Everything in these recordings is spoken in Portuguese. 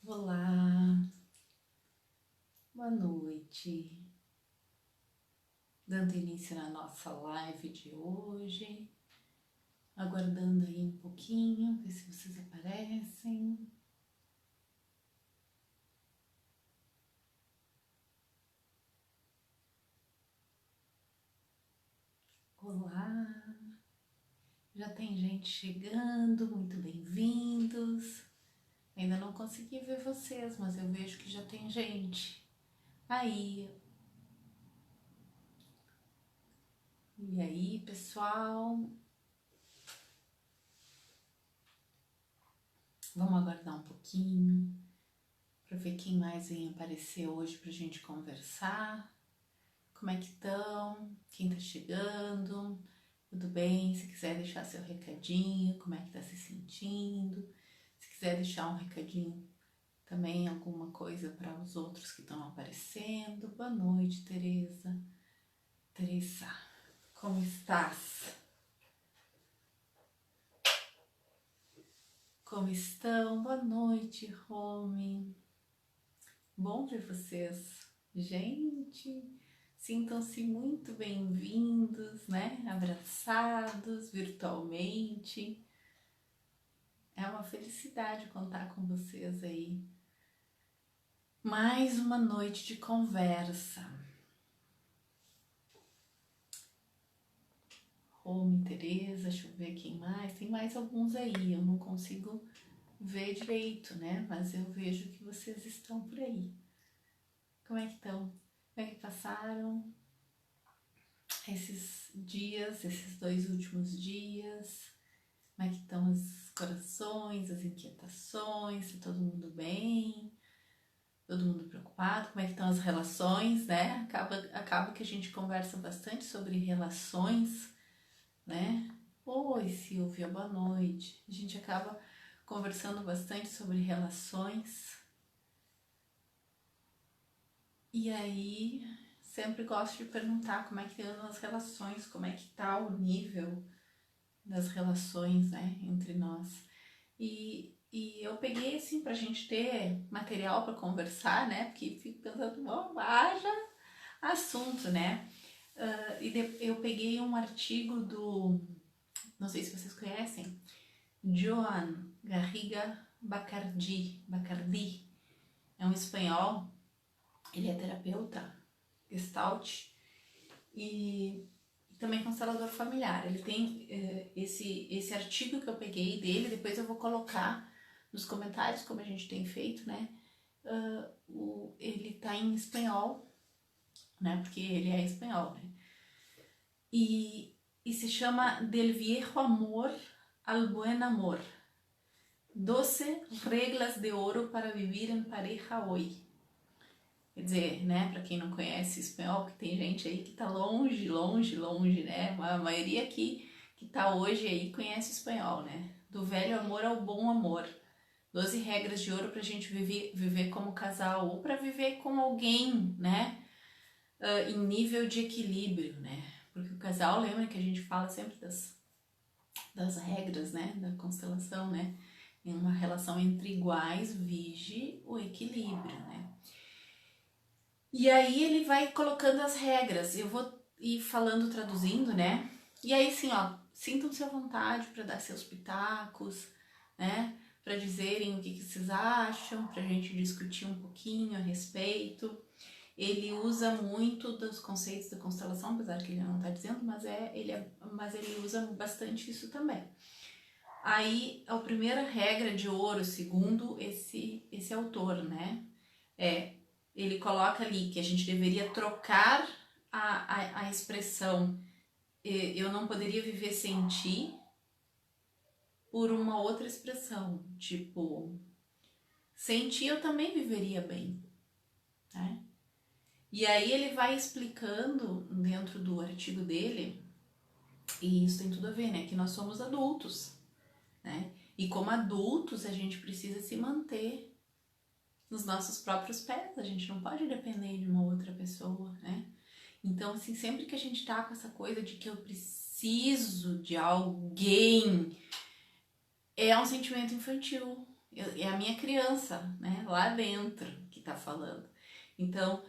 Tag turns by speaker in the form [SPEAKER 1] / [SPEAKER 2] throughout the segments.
[SPEAKER 1] Olá, boa noite. Dando início na nossa live de hoje, aguardando aí um pouquinho, ver se vocês aparecem. Olá, já tem gente chegando, muito bem-vindos. Ainda não consegui ver vocês, mas eu vejo que já tem gente aí. E aí, pessoal? Vamos aguardar um pouquinho para ver quem mais vem aparecer hoje para a gente conversar. Como é que estão? Quem tá chegando? Tudo bem? Se quiser deixar seu recadinho, como é que tá se sentindo? Se quiser deixar um recadinho também, alguma coisa para os outros que estão aparecendo. Boa noite, Teresa. Teresa, como estás? Como estão? Boa noite, Rome. Bom ver vocês. Gente, sintam-se muito bem-vindos, né? Abraçados virtualmente. É uma felicidade contar com vocês aí. Mais uma noite de conversa. Rome, Teresa, deixa eu ver quem mais. Tem mais alguns aí, eu não consigo ver direito, né? Mas eu vejo que vocês estão por aí. Como é que estão? Como é que passaram esses dias, esses 2 últimos dias? Como é que estão os corações, as inquietações? Tá todo mundo bem? Todo mundo preocupado? Como é que estão as relações, né? Acaba que a gente conversa bastante sobre relações, né? Oi, Silvia, boa noite. A gente acaba conversando bastante sobre relações. E aí, sempre gosto de perguntar como é que andam as relações, como é que tá o nível das relações, né, entre nós. E eu peguei assim pra gente ter material para conversar, né, porque fico pensando, bom, haja assunto, né. Eu peguei um artigo do, não sei se vocês conhecem, Joan Garriga Bacardi, é um espanhol, ele é terapeuta, Gestalt, e também constelador familiar. Ele tem esse artigo que eu peguei dele, depois eu vou colocar nos comentários, como a gente tem feito, né? Ele tá em espanhol, né? Porque ele é espanhol, né? E se chama Del Viejo Amor al Buen Amor. 12 regras de ouro para viver em pareja hoje. Quer dizer, né, para quem não conhece espanhol, porque tem gente aí que tá longe, né? A maioria aqui que tá hoje aí conhece espanhol, né? Do velho amor ao bom amor. 12 regras de ouro pra gente viver como casal ou pra viver com alguém, né? Em nível de equilíbrio, né? Porque o casal, lembra que a gente fala sempre das regras, né? Da constelação, né? Em uma relação entre iguais, vige o equilíbrio, né? E aí ele vai colocando as regras, eu vou ir falando, traduzindo, né? E aí sim, ó, sintam-se à vontade para dar seus pitacos, né? Para dizerem o que vocês acham, pra gente discutir um pouquinho a respeito. Ele usa muito dos conceitos da constelação, apesar que ele não tá dizendo, mas ele usa bastante isso também. Aí, a primeira regra de ouro, segundo esse autor, né? Ele coloca ali que a gente deveria trocar a expressão eu não poderia viver sem ti por uma outra expressão, tipo, sem ti eu também viveria bem, né? E aí ele vai explicando dentro do artigo dele, e isso tem tudo a ver, né, que nós somos adultos, né? E como adultos a gente precisa se manter nos nossos próprios pés, a gente não pode depender de uma outra pessoa, né? Então, assim, sempre que a gente tá com essa coisa de que eu preciso de alguém, é um sentimento infantil, É a minha criança, né? Lá dentro que tá falando. Então,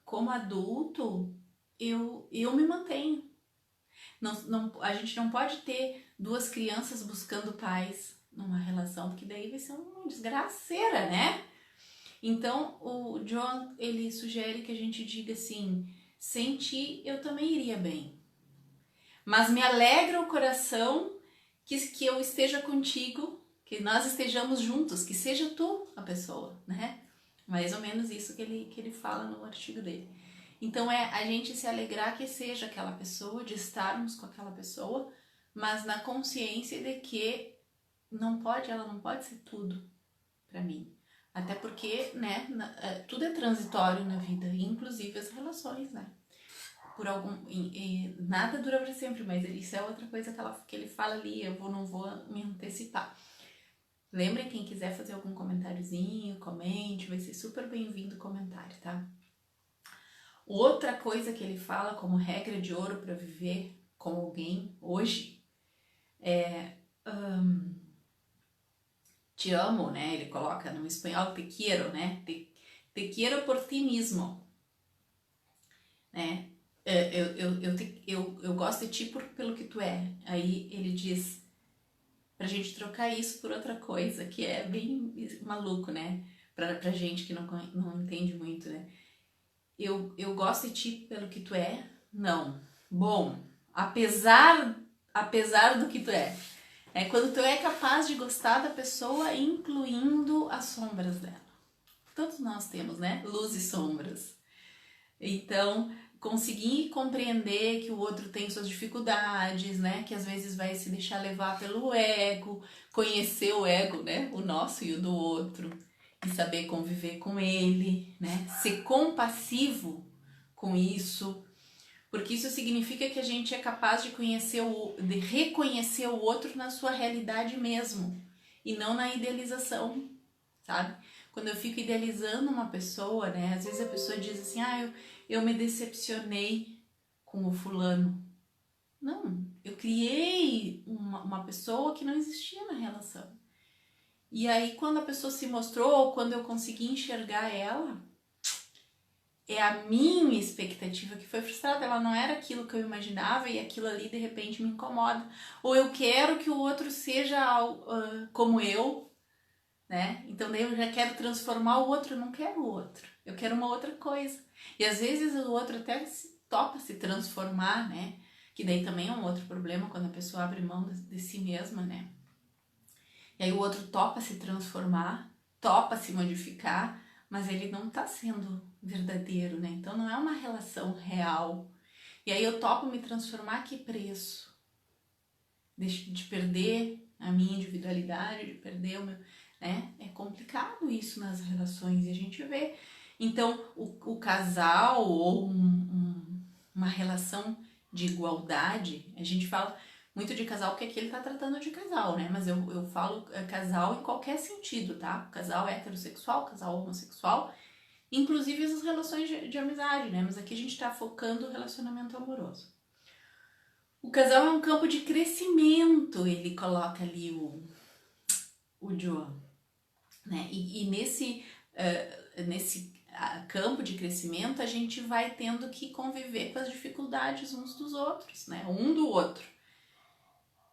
[SPEAKER 1] como adulto, eu me mantenho. A gente não pode ter duas crianças buscando pais numa relação, porque daí vai ser uma desgraceira, né? Então, o John, ele sugere que a gente diga assim, sem ti eu também iria bem. Mas me alegra o coração que eu esteja contigo, que nós estejamos juntos, que seja tu a pessoa, né? Mais ou menos isso que ele fala no artigo dele. Então é a gente se alegrar que seja aquela pessoa, de estarmos com aquela pessoa, mas na consciência de que ela não pode ser tudo para mim. Até porque, né, tudo é transitório na vida, inclusive as relações, né? Nada dura para sempre, mas isso é outra coisa que ele fala ali, não vou me antecipar. Lembrem, quem quiser fazer algum comentáriozinho, comente, vai ser super bem-vindo o comentário, tá? Outra coisa que ele fala como regra de ouro para viver com alguém hoje é te amo, né? Ele coloca no espanhol te quiero, né? Te quiero por ti mismo, né? Eu gosto de ti pelo que tu é. Aí ele diz pra gente trocar isso por outra coisa, que é bem maluco, né? Pra gente que não entende muito, né? Eu gosto de ti pelo que tu é? Não. Bom, apesar do que tu é. É quando tu é capaz de gostar da pessoa, incluindo as sombras dela. Todos nós temos, né? Luz e sombras. Então, conseguir compreender que o outro tem suas dificuldades, né? Que às vezes vai se deixar levar pelo ego, conhecer o ego, né? O nosso e o do outro, e saber conviver com ele, né? Ser compassivo com isso, porque isso significa que a gente é capaz de reconhecer o outro na sua realidade mesmo, e não na idealização, sabe? Quando eu fico idealizando uma pessoa, né? Às vezes a pessoa diz assim, eu me decepcionei com o fulano. Não, eu criei uma pessoa que não existia na relação. E aí quando a pessoa se mostrou, ou quando eu consegui enxergar ela, é a minha expectativa que foi frustrada. Ela não era aquilo que eu imaginava e aquilo ali de repente me incomoda. Ou eu quero que o outro seja como eu, né? Então daí eu já quero transformar o outro, eu não quero o outro. Eu quero uma outra coisa. E às vezes o outro até topa se transformar, né? Que daí também é um outro problema quando a pessoa abre mão de si mesma, né? E aí o outro topa se transformar, topa se modificar, mas ele não tá sendo verdadeiro, né? Então não é uma relação real. E aí eu topo me transformar, a que preço? De perder a minha individualidade, de perder o meu, né? É complicado isso nas relações e a gente vê. Então o casal ou uma relação de igualdade, a gente fala muito de casal porque aqui ele tá tratando de casal, né? Mas eu falo casal em qualquer sentido, tá? Casal heterossexual, casal homossexual, inclusive as relações de amizade, né? Mas aqui a gente tá focando o relacionamento amoroso. O casal é um campo de crescimento, ele coloca ali o Joan, né? E nesse campo de crescimento a gente vai tendo que conviver com as dificuldades uns dos outros, né? Um do outro.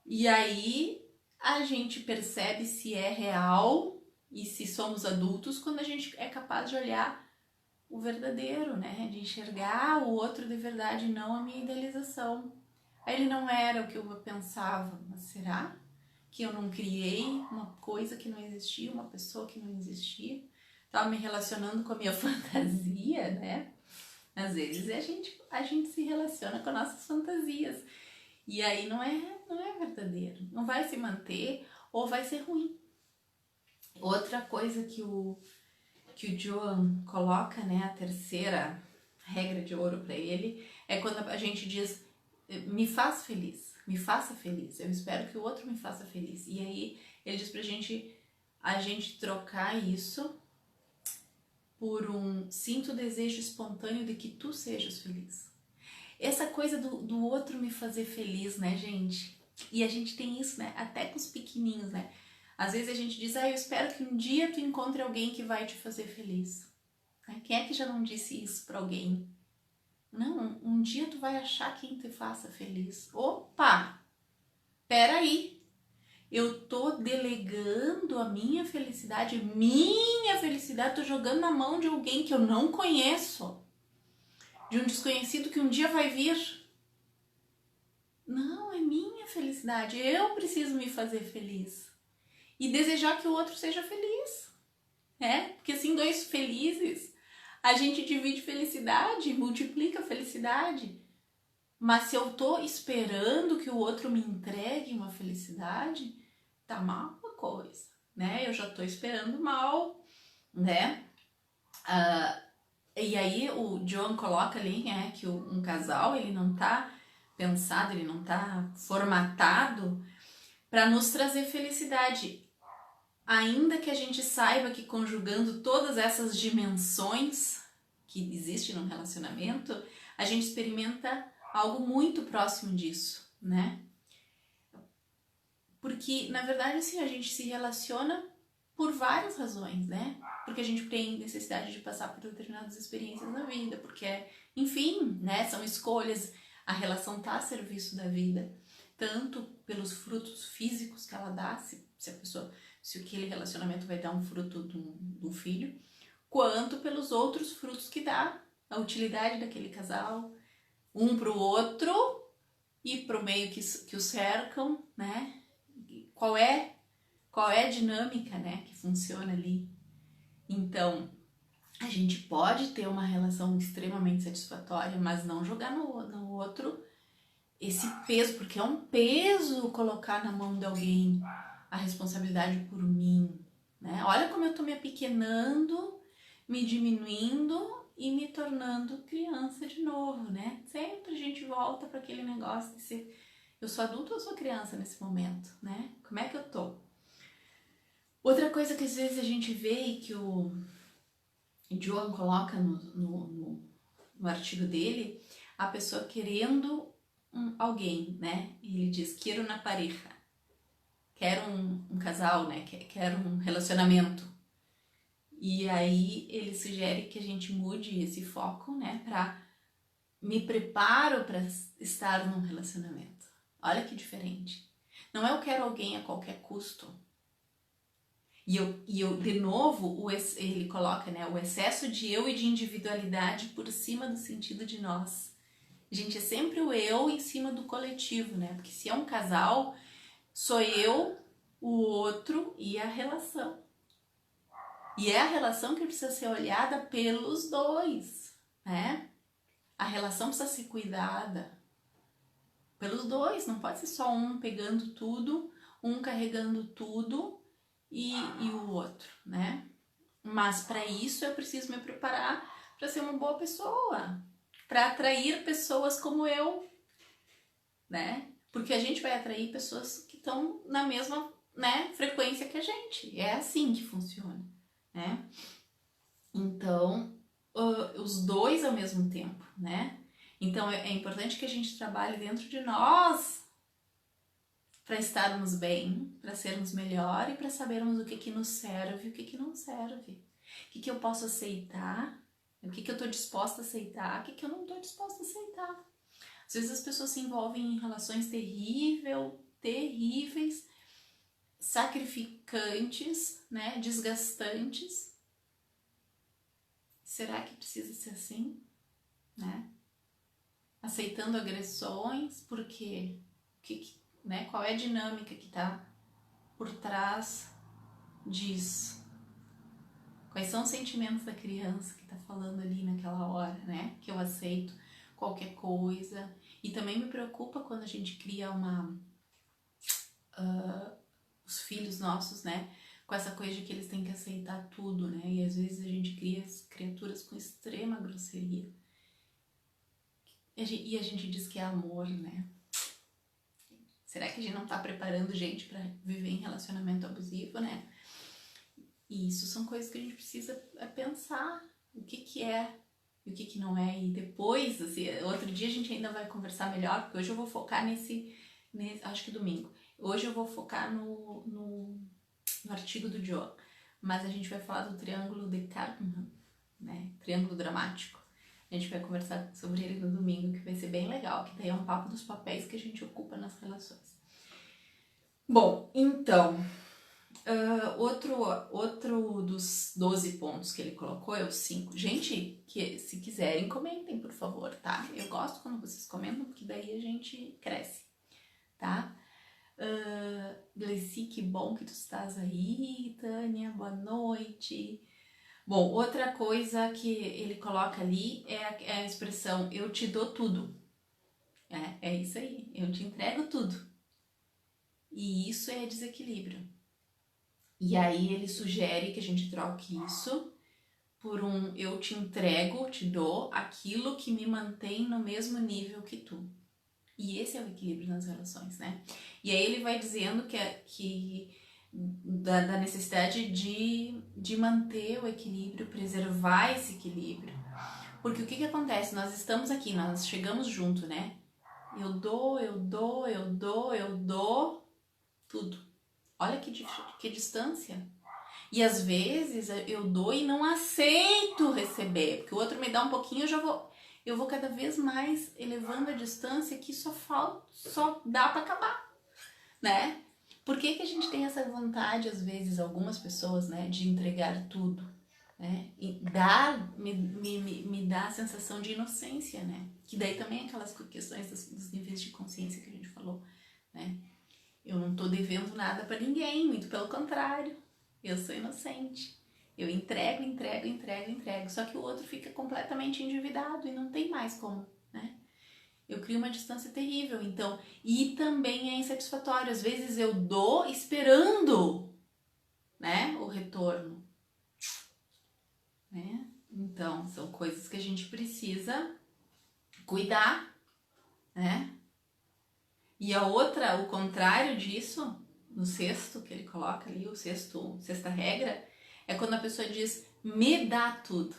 [SPEAKER 1] E aí a gente percebe se é real e se somos adultos quando a gente é capaz de olhar o verdadeiro, né? De enxergar o outro de verdade, não a minha idealização. Aí ele não era o que eu pensava, mas será que eu não criei uma coisa que não existia, uma pessoa que não existia? Tava me relacionando com a minha fantasia, né? Às vezes a gente se relaciona com nossas fantasias. E aí não é verdadeiro. Não vai se manter ou vai ser ruim. Outra coisa que o Joan coloca, né, a terceira regra de ouro para ele, é quando a gente diz, me faz feliz, me faça feliz. Eu espero que o outro me faça feliz. E aí ele diz pra gente, a gente trocar isso por sinto o desejo espontâneo de que tu sejas feliz. Essa coisa do outro me fazer feliz, né, gente? E a gente tem isso, né? Até com os pequenininhos, né? Às vezes a gente diz, eu espero que um dia tu encontre alguém que vai te fazer feliz. Quem é que já não disse isso pra alguém? Não, um dia tu vai achar quem te faça feliz. Opa! Peraí! Eu tô delegando a minha felicidade, tô jogando na mão de alguém que eu não conheço, de um desconhecido que um dia vai vir. Não, é minha felicidade, eu preciso me fazer feliz e desejar que o outro seja feliz, né? Porque assim, dois felizes, a gente divide felicidade, multiplica a felicidade. Mas se eu tô esperando que o outro me entregue uma felicidade, tá mal a coisa, né? Eu já tô esperando mal, né? E aí o John coloca ali, né, que um casal, ele não tá pensado, ele não tá formatado para nos trazer felicidade. Ainda que a gente saiba que conjugando todas essas dimensões que existem no relacionamento, a gente experimenta algo muito próximo disso, né? Porque, na verdade, assim, a gente se relaciona por várias razões, né? Porque a gente tem necessidade de passar por determinadas experiências na vida, porque, enfim, né, são escolhas, a relação tá a serviço da vida, tanto pelos frutos físicos que ela dá, se aquele relacionamento vai dar um fruto de um filho, quanto pelos outros frutos que dá, a utilidade daquele casal, um pro outro e pro meio que o cercam, né? Qual é a dinâmica, né, que funciona ali. Então, a gente pode ter uma relação extremamente satisfatória, mas não jogar no outro esse peso, porque é um peso colocar na mão de alguém a responsabilidade por mim, né? Olha como eu tô me apequenando, me diminuindo e me tornando criança de novo, né? Sempre a gente volta para aquele negócio de ser, eu sou adulto ou sou criança nesse momento, né? Como é que eu tô? Outra coisa que às vezes a gente vê e que o Joan coloca no artigo dele, a pessoa querendo alguém, né? Ele diz, quero una pareja, quero um casal, né? Quero um relacionamento. E aí ele sugere que a gente mude esse foco, né? Pra me preparo para estar num relacionamento. Olha que diferente. Não é eu quero alguém a qualquer custo. E eu de novo, ele coloca, né, o excesso de eu e de individualidade por cima do sentido de nós. Gente, é sempre o eu em cima do coletivo, né? Porque se é um casal, sou eu, o outro e a relação. E é a relação que precisa ser olhada pelos dois, né? A relação precisa ser cuidada pelos dois, não pode ser só um pegando tudo, um carregando tudo e o outro, né? Mas para isso eu preciso me preparar para ser uma boa pessoa, para atrair pessoas como eu, né? Porque a gente vai atrair pessoas que estão na mesma, né, frequência que a gente. É assim que funciona, né? Então, os dois ao mesmo tempo, né? Então é importante que a gente trabalhe dentro de nós para estarmos bem, para sermos melhor e para sabermos o que nos serve e o que não serve. O que eu posso aceitar, o que eu estou disposta a aceitar, o que eu não estou disposta a aceitar. Às vezes as pessoas se envolvem em relações terríveis, sacrificantes, né, desgastantes. Será que precisa ser assim, né? Aceitando agressões, porque né, qual é a dinâmica que está por trás disso? Quais são os sentimentos da criança que está falando ali naquela hora, né? Que eu aceito qualquer coisa. E também me preocupa quando a gente cria os filhos nossos, né? Com essa coisa de que eles têm que aceitar tudo, né? E às vezes a gente cria criaturas com extrema grosseria. E a gente diz que é amor, né? Será que a gente não tá preparando gente para viver em relacionamento abusivo, né? E isso são coisas que a gente precisa pensar. O que é e o que não é. E depois, assim, outro dia a gente ainda vai conversar melhor, porque hoje eu vou focar nesse acho que domingo. Hoje eu vou focar artigo do Joan, mas a gente vai falar do triângulo de Karpman, né? Triângulo dramático. A gente vai conversar sobre ele no domingo, que vai ser bem legal, que daí é um papo dos papéis que a gente ocupa nas relações. Bom, então, outro dos 12 pontos que ele colocou é o 5. Gente, que se quiserem, comentem, por favor, tá? Eu gosto quando vocês comentam, porque daí a gente cresce, tá? Gleci, que bom que tu estás aí. Tânia, boa noite. Bom, outra coisa que ele coloca ali é a expressão eu te dou tudo. É isso aí, eu te entrego tudo. E isso é desequilíbrio. E aí ele sugere que a gente troque isso por um eu te entrego, te dou aquilo que me mantém no mesmo nível que tu. E esse é o equilíbrio nas relações, né? E aí ele vai dizendo da necessidade de manter o equilíbrio, preservar esse equilíbrio. Porque o que acontece? Nós estamos aqui, nós chegamos junto, né? Eu dou tudo. Olha que distância. E às vezes eu dou e não aceito receber, porque o outro me dá um pouquinho, eu vou cada vez mais elevando a distância que só dá para acabar, né? Por que a gente tem essa vontade, às vezes, algumas pessoas, né, de entregar tudo, né? E me dá a sensação de inocência, né? Que daí também é aquelas questões dos níveis de consciência que a gente falou, né? Eu não tô devendo nada para ninguém, muito pelo contrário, eu sou inocente. Eu entrego. Só que o outro fica completamente endividado e não tem mais como, né? Eu crio uma distância terrível, então. E também é insatisfatório. Às vezes eu dou esperando, né, o retorno, né? Então, são coisas que a gente precisa cuidar, né? E a outra, o contrário disso, no sexto que ele coloca ali, sexta regra, é quando a pessoa diz, me dá tudo.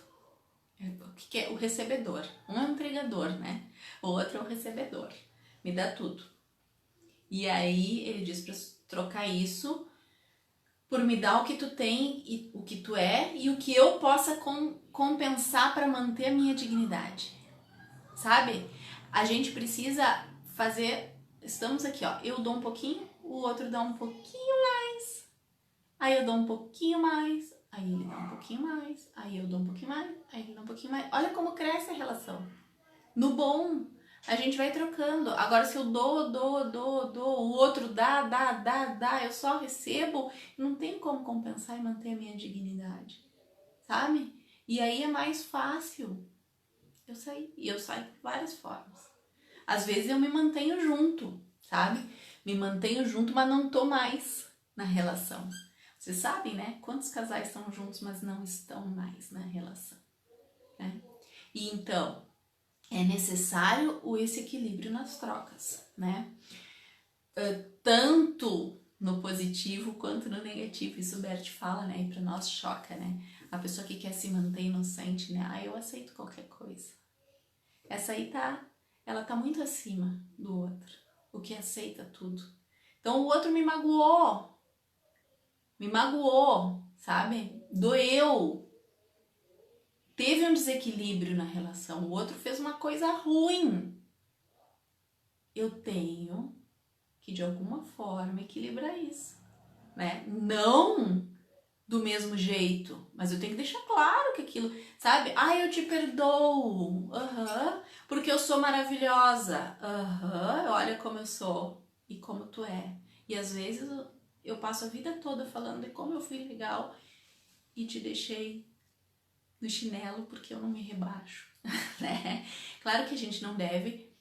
[SPEAKER 1] O que é o recebedor? Um é o entregador, né? O outro é o recebedor. Me dá tudo. E aí ele diz para trocar isso por me dar o que tu tem, e o que tu é e o que eu possa compensar para manter a minha dignidade. Sabe? A gente precisa fazer... Estamos aqui, ó. Eu dou um pouquinho, o outro dá um pouquinho mais. Aí eu dou um pouquinho mais, aí ele dá um pouquinho mais, aí eu dou um pouquinho mais, aí ele dá um pouquinho mais. Olha como cresce a relação. No bom, a gente vai trocando. Agora se eu dou, o outro dá, eu só recebo, não tem como compensar e manter a minha dignidade, sabe? E aí é mais fácil eu sair. E eu saio de várias formas. Às vezes eu me mantenho junto, sabe? Me mantenho junto, mas não tô mais na relação. Vocês sabem, né? Quantos casais estão juntos, mas não estão mais na relação, né? E então, é necessário esse equilíbrio nas trocas, né? Tanto no positivo quanto no negativo. Isso o Bert fala, né? E pra nós choca, né? A pessoa que quer se manter inocente, né? Eu aceito qualquer coisa. Essa aí ela tá muito acima do outro. O que aceita tudo. Então o outro me magoou, sabe? Doeu. Teve um desequilíbrio na relação. O outro fez uma coisa ruim. Eu tenho que, de alguma forma, equilibrar isso, né? Não do mesmo jeito, mas eu tenho que deixar claro que aquilo, sabe? Eu te perdoo. Porque eu sou maravilhosa. Olha como eu sou e como tu é. E às vezes eu passo a vida toda falando de como eu fui legal e te deixei no chinelo porque eu não me rebaixo, né? Claro que a gente não deve,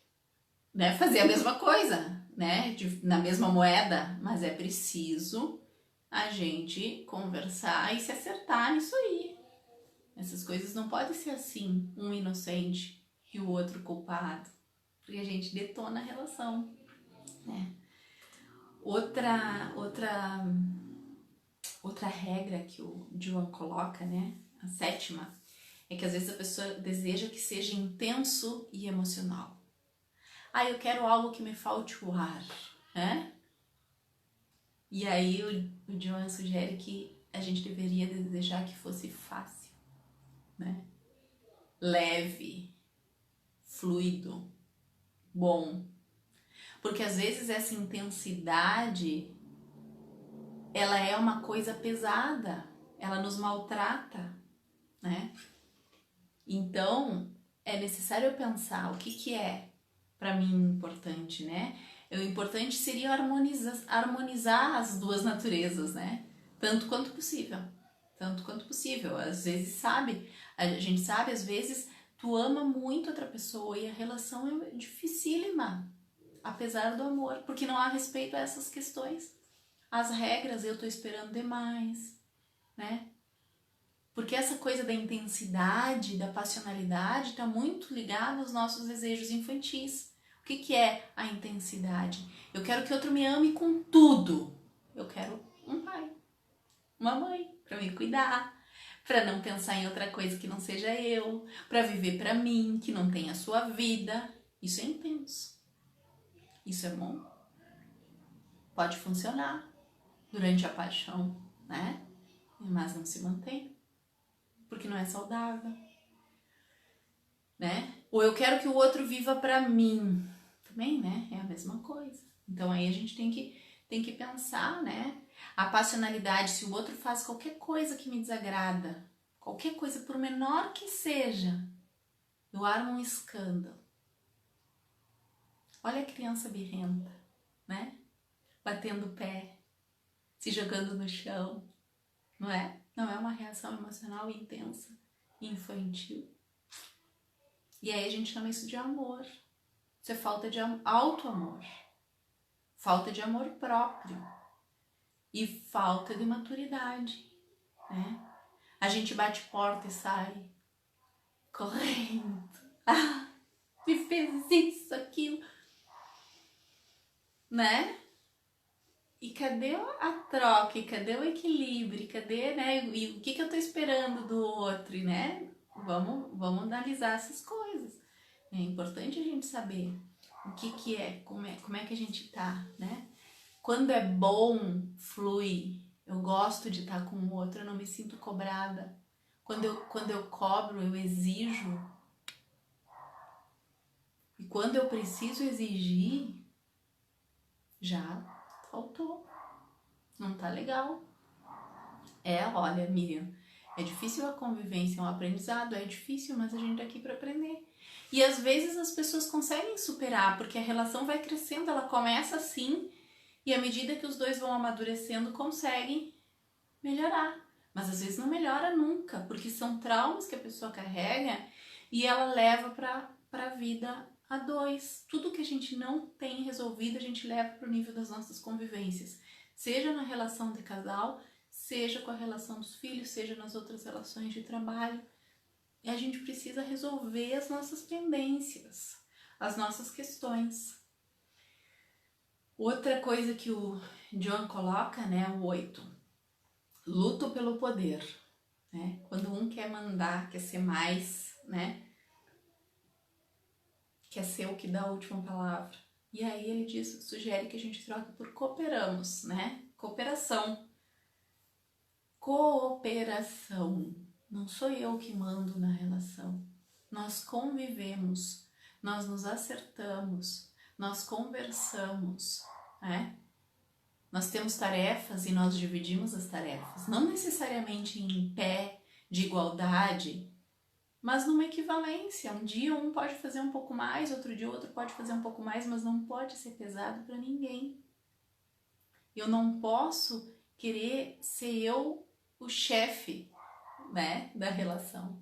[SPEAKER 1] né, fazer a mesma coisa, né, na mesma moeda, mas é preciso a gente conversar e se acertar nisso aí. Essas coisas não podem ser assim, um inocente e o outro culpado, porque a gente detona a relação, né? Outra regra que o Joan coloca, né, a sétima, é que às vezes a pessoa deseja que seja intenso e emocional. Eu quero algo que me falte o ar, né? E aí o John sugere que a gente deveria desejar que fosse fácil, né? Leve, fluido, bom. Porque às vezes essa intensidade, ela é uma coisa pesada, ela nos maltrata, né? Então, é necessário pensar o que é para mim importante, né? O importante seria harmonizar as duas naturezas, né? Tanto quanto possível. Tanto quanto possível. Às vezes a gente sabe, às vezes tu ama muito outra pessoa e a relação é dificílima, apesar do amor, porque não há respeito a essas questões. As regras, eu tô esperando demais, né? Porque essa coisa da intensidade, da passionalidade, está muito ligada aos nossos desejos infantis. O que é a intensidade? Eu quero que outro me ame com tudo. Eu quero um pai, uma mãe, para me cuidar, para não pensar em outra coisa que não seja eu, para viver para mim, que não tenha a sua vida. Isso é intenso. Isso é bom. Pode funcionar durante a paixão, né? Mas não se mantém, porque não é saudável. Né? Ou eu quero que o outro viva para mim. Também, né? É a mesma coisa. Então aí a gente tem que pensar, né? A passionalidade, se o outro faz qualquer coisa que me desagrada, qualquer coisa, por menor que seja, eu armo um escândalo. Olha a criança birrenta, né? Batendo o pé, se jogando no chão, não é? Não é uma reação emocional intensa, infantil. E aí a gente chama isso de amor. Isso é falta de auto-amor, falta de amor próprio e falta de maturidade, né? A gente bate porta e sai correndo. Ah, me fez isso, aquilo, né? E cadê a troca? E cadê o equilíbrio? E cadê, né? E o que eu tô esperando do outro, né? Vamos analisar essas coisas. É importante a gente saber o que é, como é que a gente tá, né? Quando é bom, flui. Eu gosto de estar com o outro, eu não me sinto cobrada. Quando eu cobro, eu exijo. E quando eu preciso exigir, já faltou. Não tá legal. Olha, Miriam, é difícil a convivência, é um aprendizado, é difícil, mas a gente tá aqui para aprender. E às vezes as pessoas conseguem superar, porque a relação vai crescendo, ela começa assim, e à medida que os dois vão amadurecendo, conseguem melhorar. Mas às vezes não melhora nunca, porque são traumas que a pessoa carrega e ela leva para a vida a dois. Tudo que a gente não tem resolvido, a gente leva para o nível das nossas convivências. Seja na relação de casal, seja com a relação dos filhos, seja nas outras relações de trabalho. E a gente precisa resolver as nossas pendências, as nossas questões. Outra coisa que o John coloca, né, o 8. Luto pelo poder, né? Quando um quer mandar, quer ser mais, né? Quer ser o que dá a última palavra. E aí ele sugere que a gente troque por cooperamos, né? Cooperação. Cooperação. Não sou eu que mando na relação. Nós convivemos, nós nos acertamos, nós conversamos, né? Nós temos tarefas e nós dividimos as tarefas, não necessariamente em pé de igualdade, mas numa equivalência. Um dia um pode fazer um pouco mais, outro dia o outro pode fazer um pouco mais, mas não pode ser pesado para ninguém. Eu não posso querer ser eu o chefe, né, da relação.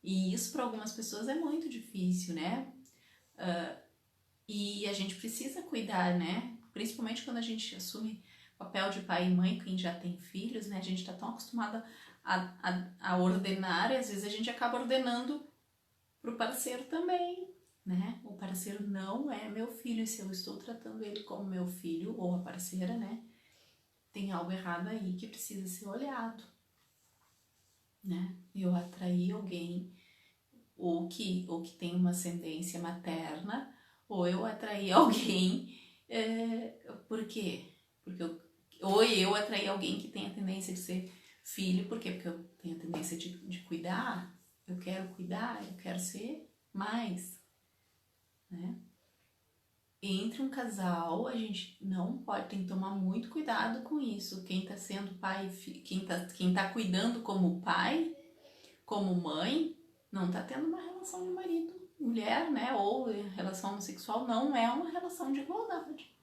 [SPEAKER 1] E isso para algumas pessoas é muito difícil, né? E a gente precisa cuidar, né? Principalmente quando a gente assume o papel de pai e mãe, quem já tem filhos, né? A gente tá tão acostumada a ordenar e às vezes a gente acaba ordenando pro parceiro também, né? O parceiro não é meu filho e se eu estou tratando ele como meu filho ou a parceira, né? Tem algo errado aí que precisa ser olhado, né? Eu atraí alguém ou que tem uma ascendência materna ou eu atraí alguém. Por quê? Porque eu atraí alguém que tem a tendência de ser filho, por quê? Porque eu tenho a tendência de cuidar, eu quero ser mais, né? Entre um casal, a gente não pode, tem que tomar muito cuidado com isso. Quem tá sendo pai, quem tá cuidando como pai, como mãe, não tá tendo uma relação de marido, mulher, né? Ou relação homossexual, não é uma relação de igualdade.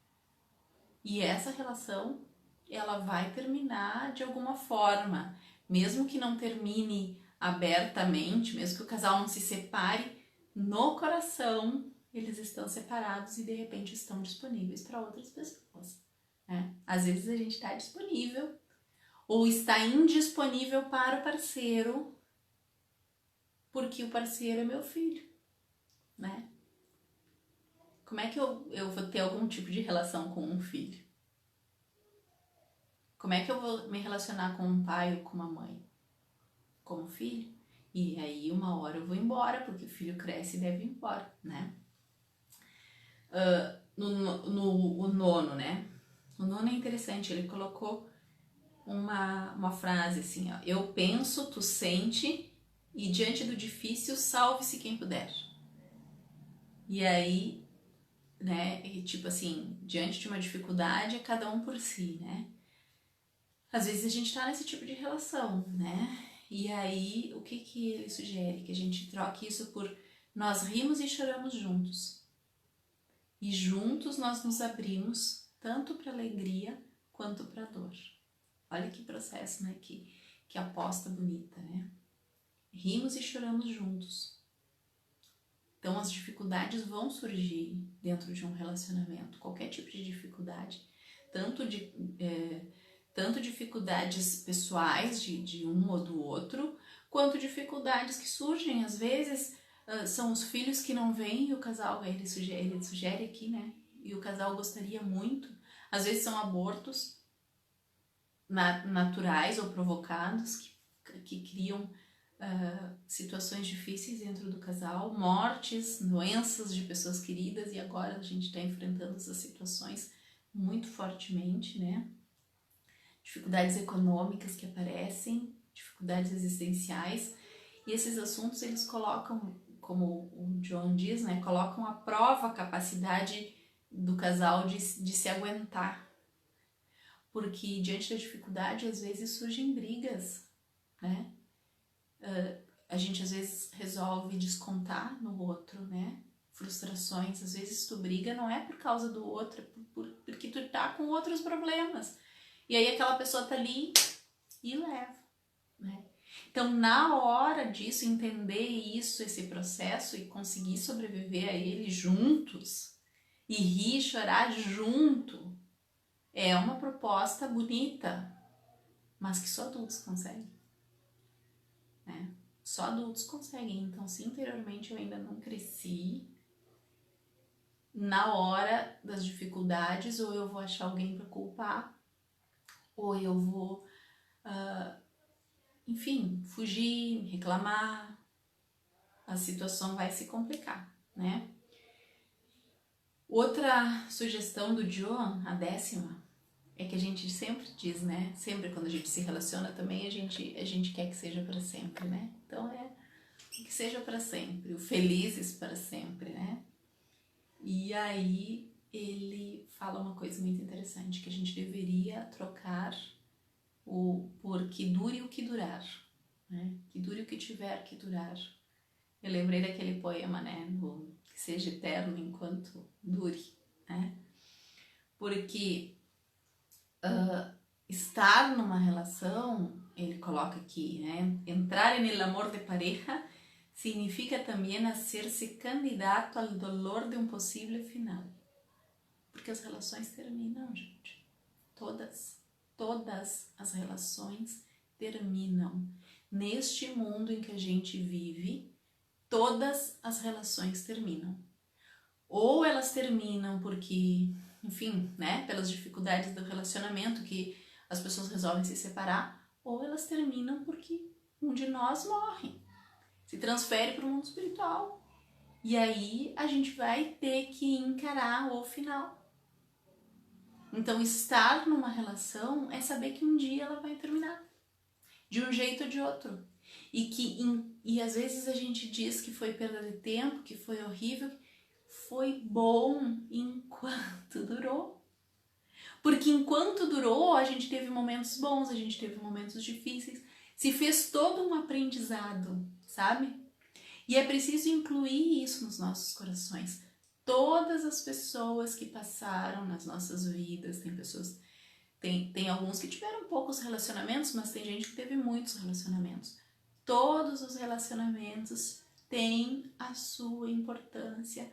[SPEAKER 1] E essa relação, ela vai terminar de alguma forma, mesmo que não termine abertamente, mesmo que o casal não se separe, no coração eles estão separados e de repente estão disponíveis para outras pessoas, né? Às vezes a gente está disponível ou está indisponível para o parceiro porque o parceiro é meu filho, né? Como é que eu vou ter algum tipo de relação com um filho? Como é que eu vou me relacionar com um pai ou com uma mãe? Como filho? E aí uma hora eu vou embora, porque o filho cresce e deve ir embora, né? O nono, né? O nono é interessante, ele colocou uma frase assim, ó. Eu penso, tu sente, e diante do difícil, salve-se quem puder. E aí, né, e tipo assim, diante de uma dificuldade, é cada um por si, né? Às vezes a gente tá nesse tipo de relação, né? E aí, o que ele sugere? Que a gente troque isso por nós rimos e choramos juntos. E juntos nós nos abrimos tanto para alegria quanto para dor. Olha que processo, né? Que aposta bonita, né? Rimos e choramos juntos. Então as dificuldades vão surgir dentro de um relacionamento, qualquer tipo de dificuldade, tanto dificuldades pessoais de um ou do outro, quanto dificuldades que surgem, às vezes são os filhos que não vêm e o casal, ele sugere aqui, né? E o casal gostaria muito, às vezes são abortos naturais ou provocados que criam situações difíceis dentro do casal, mortes, doenças de pessoas queridas, e agora a gente está enfrentando essas situações muito fortemente, né? Dificuldades econômicas que aparecem, dificuldades existenciais, e esses assuntos eles colocam, como o John diz, né, colocam à prova a capacidade do casal de se aguentar, porque diante da dificuldade às vezes surgem brigas, né? A gente às vezes resolve descontar no outro, né? Frustrações, às vezes tu briga não é por causa do outro, é porque tu tá com outros problemas. E aí aquela pessoa tá ali e leva, né? Então, na hora disso, entender isso, esse processo e conseguir sobreviver a ele juntos e rir e chorar junto é uma proposta bonita, mas que só adultos conseguem, né? Só adultos conseguem. Então, se interiormente eu ainda não cresci, na hora das dificuldades, ou eu vou achar alguém para culpar, ou eu vou, enfim, fugir, reclamar, a situação vai se complicar, né? Outra sugestão do John, a 10ª, é que a gente sempre diz, né? Sempre quando a gente se relaciona também, a gente quer que seja para sempre, né? Então que seja para sempre, o felizes para sempre, né? E aí ele fala uma coisa muito interessante, que a gente deveria trocar o por que dure o que durar, né? Que dure o que tiver que durar. Eu lembrei daquele poema, né? Do que seja eterno enquanto dure, né? Porque estar numa relação, ele coloca aqui, né? Entrar en el amor de pareja significa também hacer-se candidato ao dolor de um possível final. Porque as relações terminam, gente. Todas as relações terminam. Neste mundo em que a gente vive, todas as relações terminam. Ou elas terminam porque, enfim, né, pelas dificuldades do relacionamento que as pessoas resolvem se separar, ou elas terminam porque um de nós morre, se transfere para o mundo espiritual. E aí a gente vai ter que encarar o final. Então, estar numa relação é saber que um dia ela vai terminar, de um jeito ou de outro. E às vezes a gente diz que foi perda de tempo, que foi horrível. Foi bom enquanto durou. Porque enquanto durou, a gente teve momentos bons, a gente teve momentos difíceis. Se fez todo um aprendizado, sabe? E é preciso incluir isso nos nossos corações. Todas as pessoas que passaram nas nossas vidas, tem alguns que tiveram poucos relacionamentos, mas tem gente que teve muitos relacionamentos. Todos os relacionamentos têm a sua importância,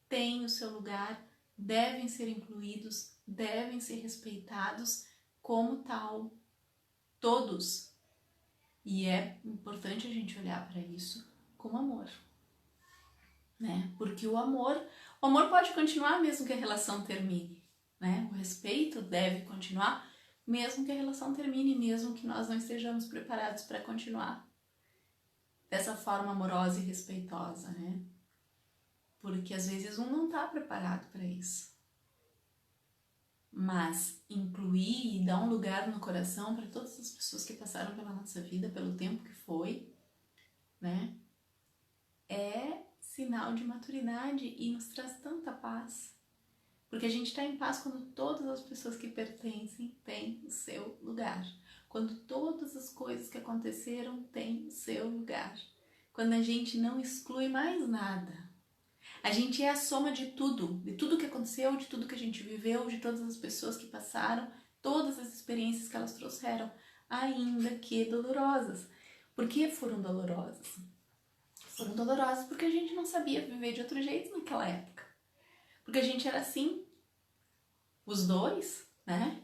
[SPEAKER 1] têm o seu lugar, devem ser incluídos, devem ser respeitados como tal, todos. E é importante a gente olhar para isso com amor, né? Porque o amor pode continuar mesmo que a relação termine, né? O respeito deve continuar mesmo que a relação termine, mesmo que nós não estejamos preparados para continuar dessa forma amorosa e respeitosa, né? Porque às vezes um não está preparado para isso. Mas incluir e dar um lugar no coração para todas as pessoas que passaram pela nossa vida, pelo tempo que foi, né? É sinal de maturidade e nos traz tanta paz. Porque a gente está em paz quando todas as pessoas que pertencem têm o seu lugar. Quando todas as coisas que aconteceram têm o seu lugar. Quando a gente não exclui mais nada. A gente é a soma de tudo que aconteceu, de tudo que a gente viveu, de todas as pessoas que passaram, todas as experiências que elas trouxeram, ainda que dolorosas. Por que foram dolorosas? Foram dolorosas porque a gente não sabia viver de outro jeito naquela época. Porque a gente era assim, os dois, né?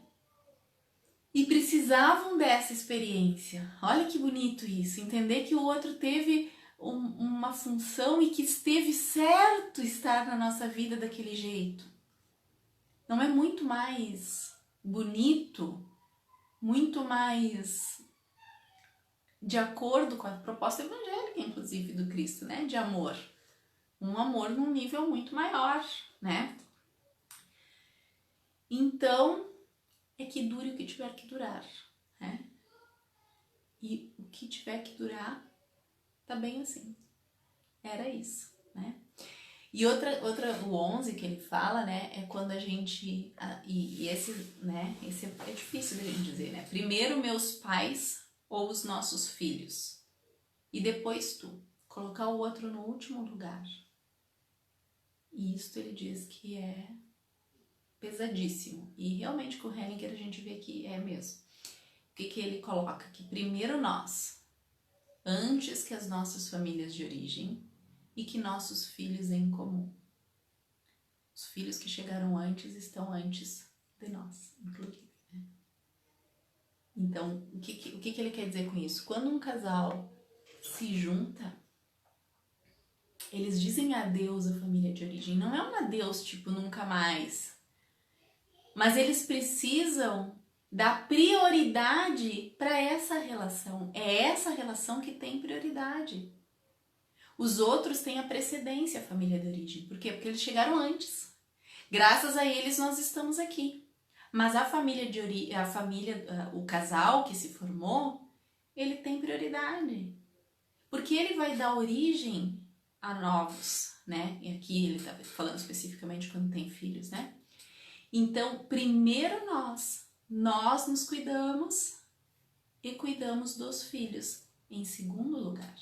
[SPEAKER 1] E precisavam dessa experiência. Olha que bonito isso, entender que o outro teve uma função e que esteve certo estar na nossa vida daquele jeito. Não é muito mais bonito, muito mais de acordo com a proposta evangélica, inclusive, do Cristo, né? De amor. Um amor num nível muito maior, né? Então, é que dure o que tiver que durar, né? E o que tiver que durar, tá bem assim. Era isso, né? E o 11 que ele fala, né, é quando a gente, e esse, né, esse é difícil da gente dizer, né? Primeiro meus pais ou os nossos filhos, e depois tu. Colocar o outro no último lugar. E isso ele diz que é pesadíssimo. E realmente com o Hellinger a gente vê que é mesmo. O que ele coloca? Que primeiro nós, antes que as nossas famílias de origem e que nossos filhos em comum. Os filhos que chegaram antes estão antes de nós, inclusive. Né? Então, o que ele quer dizer com isso? Quando um casal se junta, eles dizem adeus à família de origem. Não é um adeus tipo nunca mais. Mas eles precisam dar prioridade para essa relação. É essa relação que tem prioridade. Os outros têm a precedência, a família de origem. Por quê? Porque eles chegaram antes. Graças a eles nós estamos aqui. Mas a família de origem, o casal que se formou, ele tem prioridade. Porque ele vai dar origem a novos, né? E aqui ele está falando especificamente quando tem filhos, né? Então, primeiro nós nos cuidamos e cuidamos dos filhos. Em segundo lugar,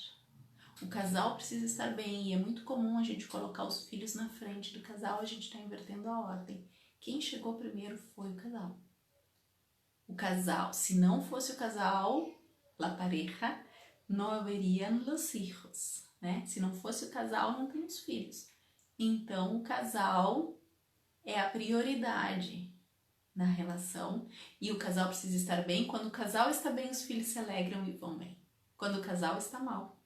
[SPEAKER 1] o casal precisa estar bem e é muito comum a gente colocar os filhos na frente do casal, a gente está invertendo a ordem. Quem chegou primeiro foi o casal. O casal, se não fosse o casal, la pareja, no haverían los hijos, né? Se não fosse o casal, não tem os filhos. Então, o casal é a prioridade na relação e o casal precisa estar bem. Quando o casal está bem, os filhos se alegram e vão bem. Quando o casal está mal,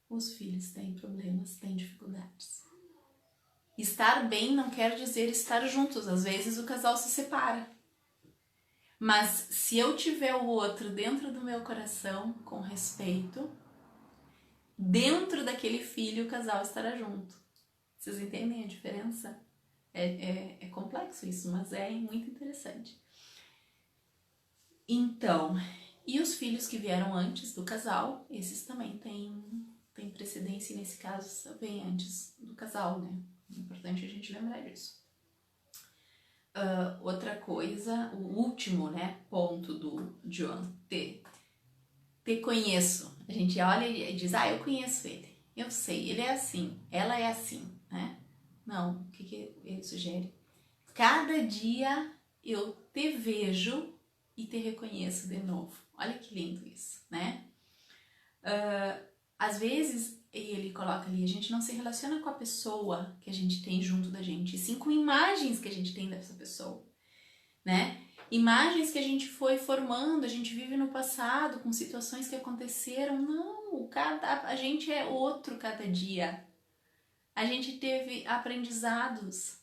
[SPEAKER 1] os filhos têm problemas, têm dificuldades. Estar bem não quer dizer estar juntos. Às vezes o casal se separa. Mas se eu tiver o outro dentro do meu coração, com respeito, dentro daquele filho o casal estará junto. Vocês entendem a diferença? É complexo isso, mas é muito interessante. Então, e os filhos que vieram antes do casal, esses também têm precedência, e nesse caso vem antes do casal, né? É importante a gente lembrar disso. Outra coisa, o último, né, ponto do John, te conheço. A gente olha e diz, eu conheço ele, eu sei, ele é assim, ela é assim, né? Não, o que ele sugere? Cada dia eu te vejo e te reconheço de novo. Olha que lindo isso, né? Às vezes, ele coloca ali, a gente não se relaciona com a pessoa que a gente tem junto da gente, e sim com imagens que a gente tem dessa pessoa, né? Imagens que a gente foi formando, a gente vive no passado, com situações que aconteceram. Não, a gente é outro cada dia. A gente teve aprendizados,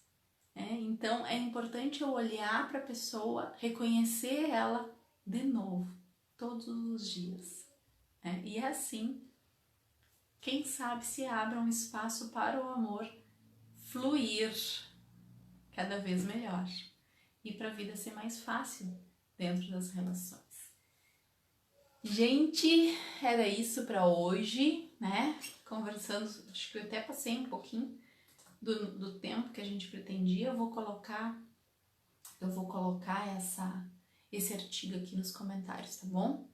[SPEAKER 1] então é importante eu olhar para a pessoa, reconhecer ela de novo, todos os dias. E é assim, quem sabe se abra um espaço para o amor fluir cada vez melhor e para a vida ser mais fácil dentro das relações. Gente, era isso para hoje, né? Conversando, acho que eu até passei um pouquinho do tempo que a gente pretendia. Eu vou colocar esse artigo aqui nos comentários, tá bom?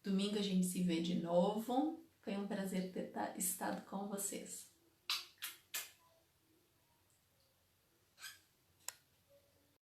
[SPEAKER 1] Domingo a gente se vê de novo. Foi um prazer ter estado com vocês.